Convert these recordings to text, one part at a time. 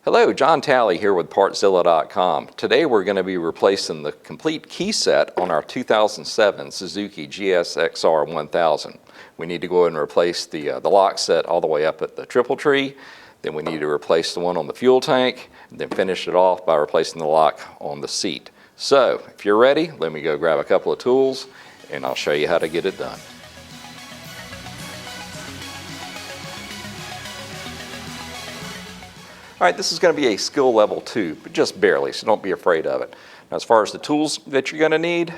Hello, John Talley here with Partzilla.com. Today we're going to be replacing the complete key set on our 2007 Suzuki GSX-R1000. We need to go ahead and replace the lock set all the way up at the triple tree. Then we need to replace the one on the fuel tank, and then finish it off by replacing the lock on the seat. So, if you're ready, let me go grab a couple of tools and I'll show you how to get it done. All right, this is going to be a skill level 2, but just barely, so don't be afraid of it. Now, as far as the tools that you're going to need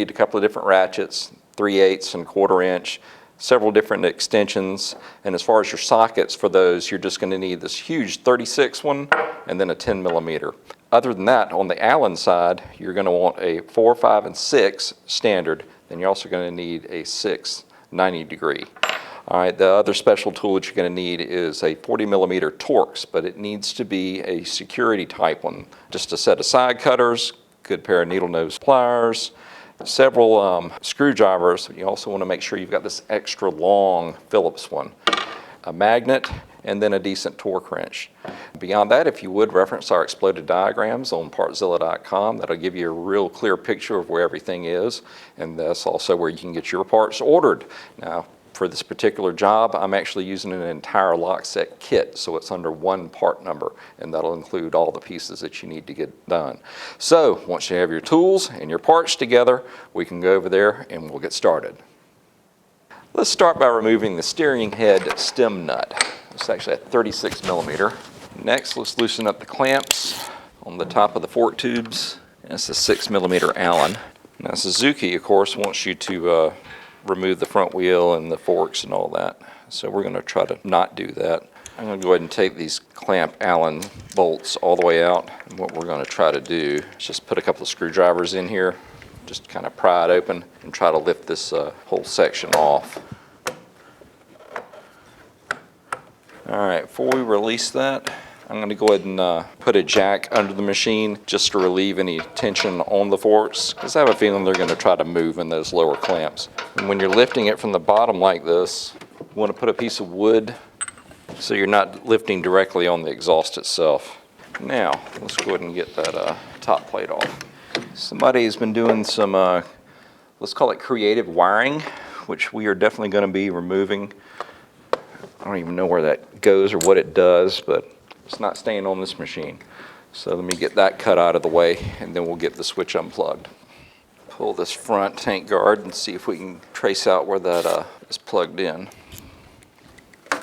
a couple of different ratchets, 3/8 and 1/4 inch, several different extensions, and as far as your sockets for those, you're just going to need this huge 36 one and then a 10 millimeter. Other than that, on the Allen side, you're going to want a 4, 5, and 6 standard. Then you're also going to need a 6 90 degree. All right, the other special tool that you're going to need is a 40 millimeter Torx, but it needs to be a security type one. Just a set of side cutters, good pair of needle nose pliers, several screwdrivers. You also want to make sure you've got this extra long Phillips one, a magnet, and then a decent torque wrench. Beyond that, if you would, reference our exploded diagrams on Partzilla.com. That'll give you a real clear picture of where everything is, and that's also where you can get your parts ordered. Now, for this particular job, I'm actually using an entire lock set kit, so it's under one part number, and that'll include all the pieces that you need to get done. So, once you have your tools and your parts together, we can go over there and we'll get started. Let's start by removing the steering head stem nut. It's actually a 36 millimeter. Next, let's loosen up the clamps on the top of the fork tubes. And it's a 6 millimeter Allen. Now, Suzuki, of course, wants you to remove the front wheel and the forks and all that. So we're going to try to not do that. I'm going to go ahead and take these clamp Allen bolts all the way out. And what we're going to try to do is just put a couple of screwdrivers in here, just kind of pry it open and try to lift this whole section off. All right, before we release that, I'm going to go ahead and put a jack under the machine just to relieve any tension on the forks, because I have a feeling they're going to try to move in those lower clamps. And when you're lifting it from the bottom like this, you want to put a piece of wood so you're not lifting directly on the exhaust itself. Now, let's go ahead and get that top plate off. Somebody's been doing some, let's call it creative wiring, which we are definitely going to be removing. I don't even know where that goes or what it does, but it's not staying on this machine. So let me get that cut out of the way, and then we'll get the switch unplugged. Pull this front tank guard and see if we can trace out where that is plugged in. All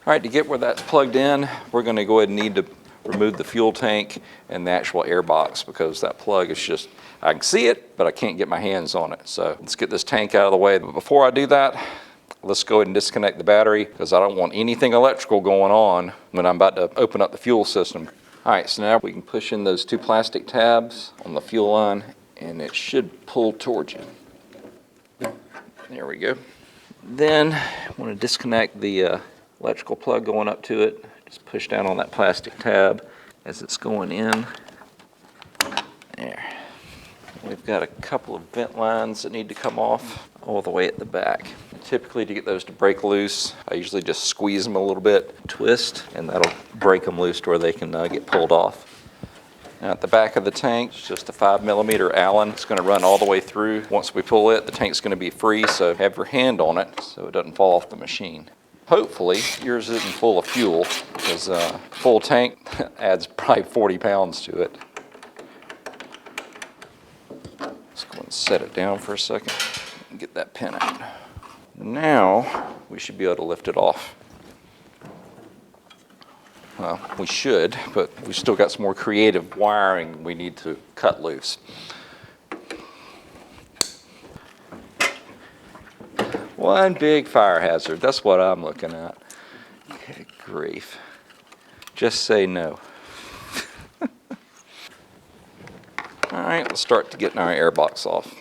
right, to get where that's plugged in, we're going to go ahead and need to remove the fuel tank and the actual airbox, because that plug is just, I can see it, but I can't get my hands on it. So let's get this tank out of the way. But before I do that, let's go ahead and disconnect the battery, because I don't want anything electrical going on when I'm about to open up the fuel system. All right, so now we can push in those 2 plastic tabs on the fuel line, and it should pull towards you. There we go. Then I want to disconnect the electrical plug going up to it. Just push down on that plastic tab as it's going in. There. We've got a couple of vent lines that need to come off all the way at the back. Typically, to get those to break loose, I usually just squeeze them a little bit, twist, and that'll break them loose to where they can get pulled off. Now at the back of the tank, it's just a 5 millimeter Allen. It's going to run all the way through. Once we pull it, the tank's going to be free, so have your hand on it so it doesn't fall off the machine. Hopefully, yours isn't full of fuel, because a full tank adds probably 40 pounds to it. Let's go and set it down for a second and get that pin out. Now, we should be able to lift it off. Well, we should, but we've still got some more creative wiring we need to cut loose. One big fire hazard, that's what I'm looking at. Good grief. Just say no. All right, let's start to getting our airbox off.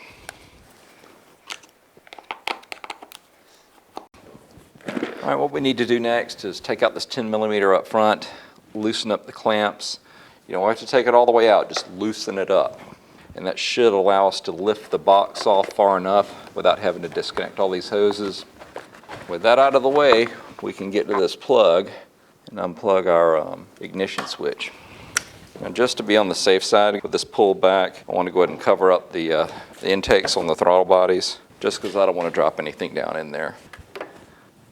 All right, what we need to do next is take out this 10 millimeter up front, loosen up the clamps. You don't have to take it all the way out, just loosen it up. And that should allow us to lift the box off far enough without having to disconnect all these hoses. With that out of the way, we can get to this plug and unplug our ignition switch. Now, just to be on the safe side with this pulled back, I want to go ahead and cover up the intakes on the throttle bodies, just because I don't want to drop anything down in there.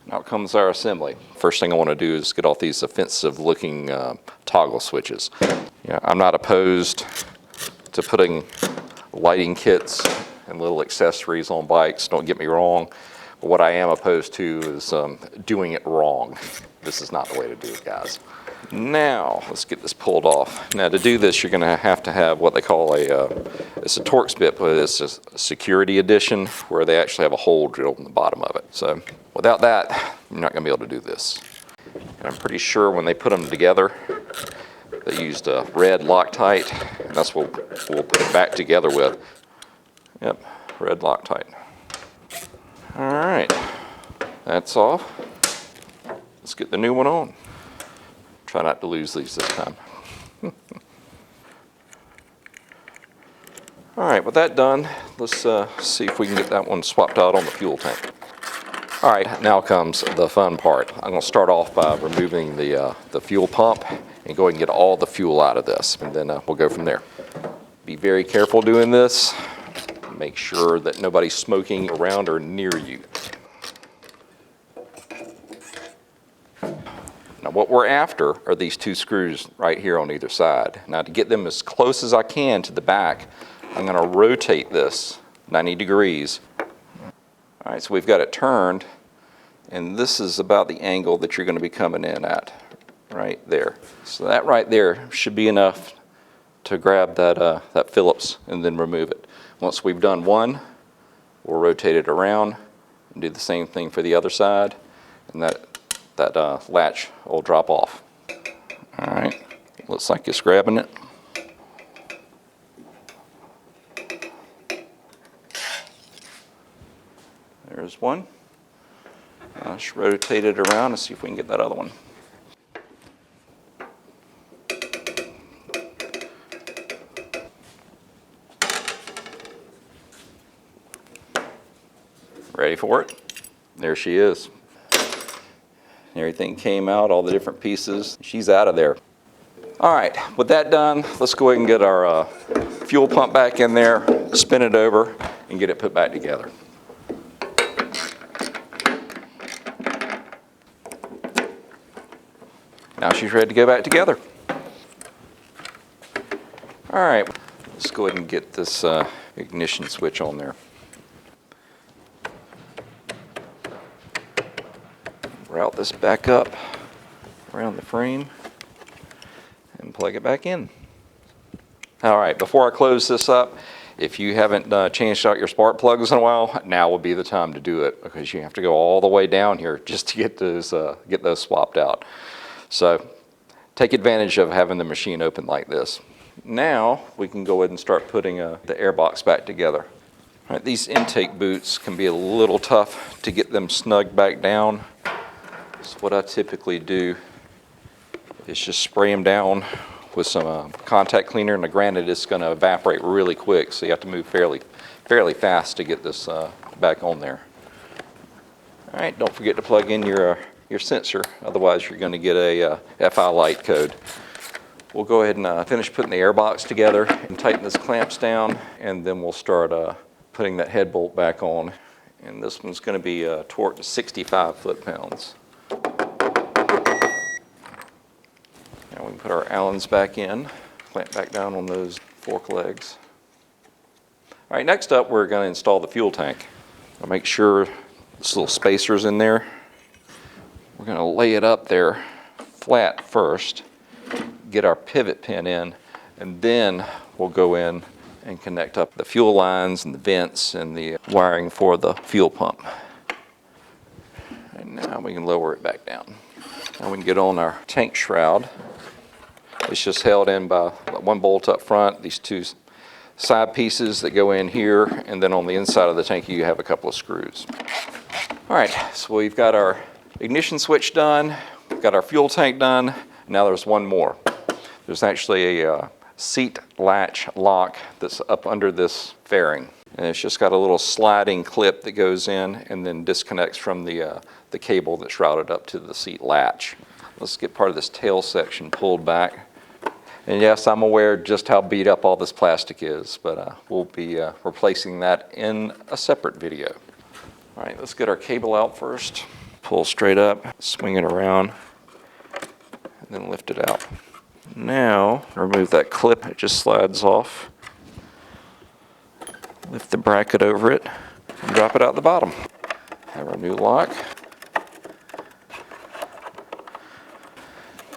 Now comes our assembly. First thing I want to do is get off these offensive looking toggle switches. Yeah, I'm not opposed to putting lighting kits and little accessories on bikes, don't get me wrong. But what I am opposed to is doing it wrong. This is not the way to do it, guys. Now, let's get this pulled off. Now, to do this, you're going to have what they call it's a Torx bit, but it's a security edition where they actually have a hole drilled in the bottom of it. So, without that, you're not going to be able to do this. And I'm pretty sure when they put them together, they used a red Loctite, and that's what we'll put it back together with. Yep, red Loctite. All right, that's off. Let's get the new one on. Try not to lose these this time. All right, with that done, let's see if we can get that one swapped out on the fuel tank. All right, now comes the fun part. I'm going to start off by removing the fuel pump and go ahead and get all the fuel out of this, and then we'll go from there. Be very careful doing this. Make sure that nobody's smoking around or near you. Now what we're after are these two screws right here on either side. Now to get them as close as I can to the back, I'm going to rotate this 90 degrees. All right, so we've got it turned, and this is about the angle that you're going to be coming in at, right there. So that right there should be enough to grab that Phillips and then remove it. Once we've done one, we'll rotate it around and do the same thing for the other side, and that latch will drop off. All right, looks like it's grabbing it. There's one. Let's rotate it around and see if we can get that other one. Ready for it? There she is. Everything came out, all the different pieces. She's out of there. All right, with that done, let's go ahead and get our fuel pump back in there, spin it over, and get it put back together. Now she's ready to go back together. All right, let's go ahead and get this ignition switch on there. Route this back up around the frame and plug it back in. All right, before I close this up, if you haven't changed out your spark plugs in a while, now would be the time to do it, because you have to go all the way down here just to get those swapped out. So take advantage of having the machine open like this. Now we can go ahead and start putting the airbox back together. All right, these intake boots can be a little tough to get them snugged back down. So what I typically do is just spray them down with some contact cleaner, and granted it's going to evaporate really quick, so you have to move fairly fast to get this back on there. All right, don't forget to plug in your sensor, otherwise you're going to get a FI light code. We'll go ahead and finish putting the airbox together and tighten these clamps down, and then we'll start putting that head bolt back on. And this one's going to be torqued to 65 foot-pounds. Now we can put our Allens back in, clamp back down on those fork legs. All right, next up we're going to install the fuel tank. I'll make sure this little spacer's in there. We're going to lay it up there flat first, get our pivot pin in, and then we'll go in and connect up the fuel lines and the vents and the wiring for the fuel pump. And now we can lower it back down. Now we can get on our tank shroud. It's just held in by one bolt up front, these two side pieces that go in here, and then on the inside of the tank you have a couple of screws. All right, so we've got our ignition switch done, we've got our fuel tank done. Now there's one more. There's actually a seat latch lock that's up under this fairing, and it's just got a little sliding clip that goes in and then disconnects from the cable that's routed up to the seat latch. Let's get part of this tail section pulled back. And yes, I'm aware just how beat up all this plastic is, but we'll be replacing that in a separate video. All right, let's get our cable out first. Pull straight up, swing it around, and then lift it out. Now, remove that clip, it just slides off. Lift the bracket over it, and drop it out the bottom. Have our new lock.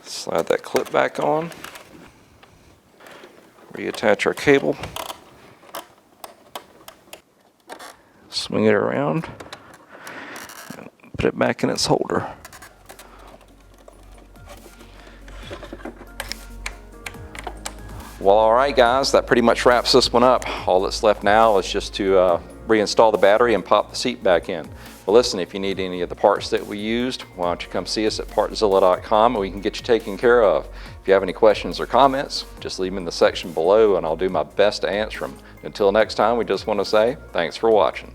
Slide that clip back on. Reattach our cable. Swing it around. And put it back in its holder. Well, all right, guys, that pretty much wraps this one up. All that's left now is just to reinstall the battery and pop the seat back in. Well, listen, if you need any of the parts that we used, why don't you come see us at Partzilla.com and we can get you taken care of. If you have any questions or comments, just leave them in the section below and I'll do my best to answer them. Until next time, we just want to say thanks for watching.